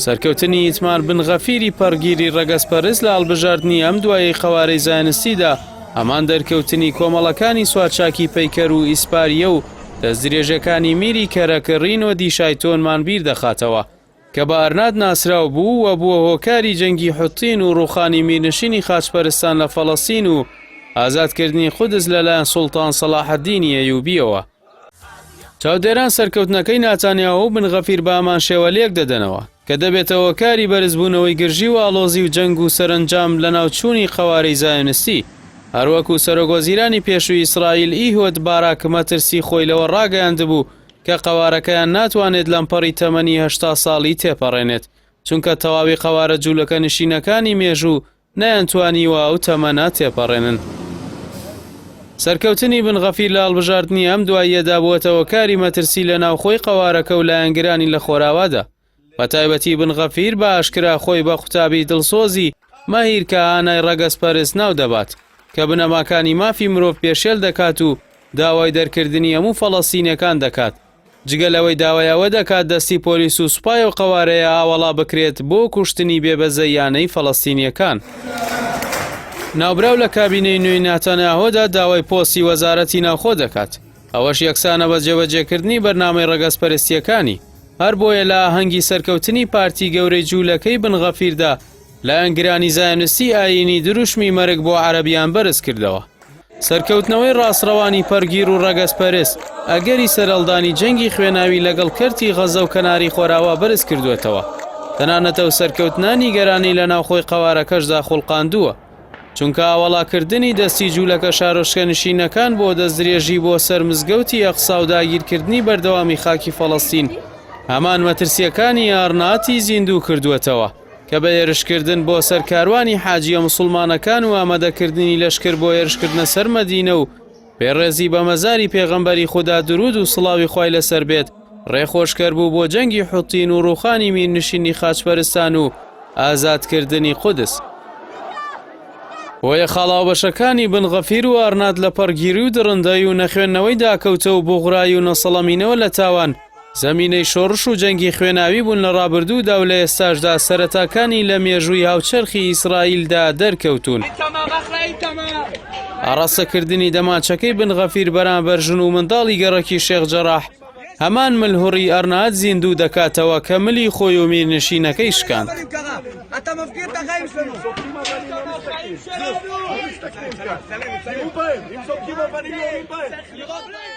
سەرکەوتنی ئیتمار بن غەفیری پەرگیری ڕەگەزپەرست لە هەڵبژاردننی ئەم دوایەی خەوارەی زانستیدا هەمان دەرکەوتنی کۆمەڵەکانی سواتچاکی پەیکەر و ئیسپاریە و دەستدرێژەکانی میری کەرەکەڕین و دیشای تۆنمان بیر دەخاتەوە کە بە ئەرناد ناسراو بوو و بووە هۆکاری جەنگی حوتین و ڕوخانی میرنشینی خاچپەرستان لە فەڵەستین و ئازادکردنی قودس لەلایەن سوڵتان سەلاحەددینی ئەیوبیەوە. چاودێران سەرکەوتنەکەی ناتانیاهو و بن غەفیر بە ئەمان شێوە لێک دەدەنەوە کە دەبێتەوە کاری بەرزبوونەوەی گرژی و ئاڵۆزی و جەنگ و سەرنجام لە ناوچوونی خەوارەی زایۆنستی هەروەکو سەرۆکوەزیرانی پێشووی ئیسرائیل ئیهود باراک مەترسی خۆی لەوە ڕاگەیاندبوو کە قەوارەکەیان ناتوانێت لەمپەڕی تەمەنی 80 ساڵی تێپەڕێنێت چونکە تەواوی قەوارە جوولەکە نشینەکانی مێژوو نەیانتوانیوە ئەو تەمەنە تێپەڕێنن. سەرکەوتنی بن غەفیر لە هەڵبژاردننی ئەم دواییەدا بووەتەوە کاری مەترسی لە ناوخۆی قەوارەکە و لایەنگرانی لە خۆراوادا. بە تایبەتی بن غەفیر بە ئاشکرا خۆی بە قوتابی دڵسۆزی مەهیر کە ئانای ڕەگەزپەرست ناو دەبات کە بنەماکانی مافی مرۆڤ پێشێل دەکات و داوای دەرکردنی هەموو فەڵەستینیەکان دەکات جگە لەوەی داوایەوە دەکات دەستی پۆلیس و سوپای و قەوارەیە ئاوەڵا بکرێت بۆ کوشتنی بێبەزەیانەی فەڵەستینیەکان. ناوبراو لە کابینەی نوێی ناتانیاهۆدا داوای پۆستی وەزارەتی ناوخۆ دەکات ئەوەش یەکسانە بە جێبەجێکردنی بەرنامەی ڕەگەزپەرستیەکانی هەر بۆیە لە ئاهەنگی سەرکەوتنی پارتی گەورەی جوولەکەی بن غەفیردا لایەنگرانی زایۆنستی ئایینی دروشمی مەرگ بۆ عەرەبیان بەرز کردەوە. سەرکەوتنەوەی ڕاستڕەوانی پەرگیر و ڕەگەزپەرست ئەگەری سەرهەڵدانی جەنگی خوێناوی لەگەڵ کەرتی غەزە و کەناری خۆراوا بەرز کردوێتەوە. تەنانەتەوە سەرکەوتنانی گەرانی لە ناوخۆی قەوارەکەشدا خوڵقاندووە چونکە ئاوەڵاکردنی دەستی جوولەکە شارۆچکە نشینەکان بۆ دەستدرێژی بۆ سەر مزگەوتی ئەقسا و داگیرکردنی بەردەوامی خاکی فەڵەستین هەمان مەترسیەکانی ئارناتی زیندوو کردووەتەوە کە بە هێرشکردن بۆ سەرکاروانی حاجیە موسڵمانەکان و ئامادەکردنی لەشکر بۆ هێرشکردنە سەر مەدینە و پێڕێزی بە مەزاری پێغەمبەری خودا درود و سڵاوی خوای لەسەر بێت ڕێخۆشکەر بوو بۆ جەنگی حوتین و ڕوخانی میرنشینی خاچپەرستان و ئازادکردنی قودس. بۆیە خاڵاوبەشەکانی بن غەفیر و ئارناد لە پەرگیری و درڕندەی و نەخوێندنەوەی داکەوتە و بوغڕایی و نەسەڵەمینەوە لە تاوان زەمینەی شۆڕش و جەنگی خوێناوی بوون لە ڕابردوودا و لە ئێستاشدا سەرەتاکانی لە مێژووی هاوچەرخی ئیسرائیلدا دەرکەوتون. ئاڕاستەکردنی دەماچەکەی بن غەفیر بەرامبەر ژن و منداڵی گەڕەکی شێخ جەراح هەمان ملهوڕی ئەرناد زیندوو دەکاتەوە کە ملی خۆی و میرنشینەکەی شکاند. Im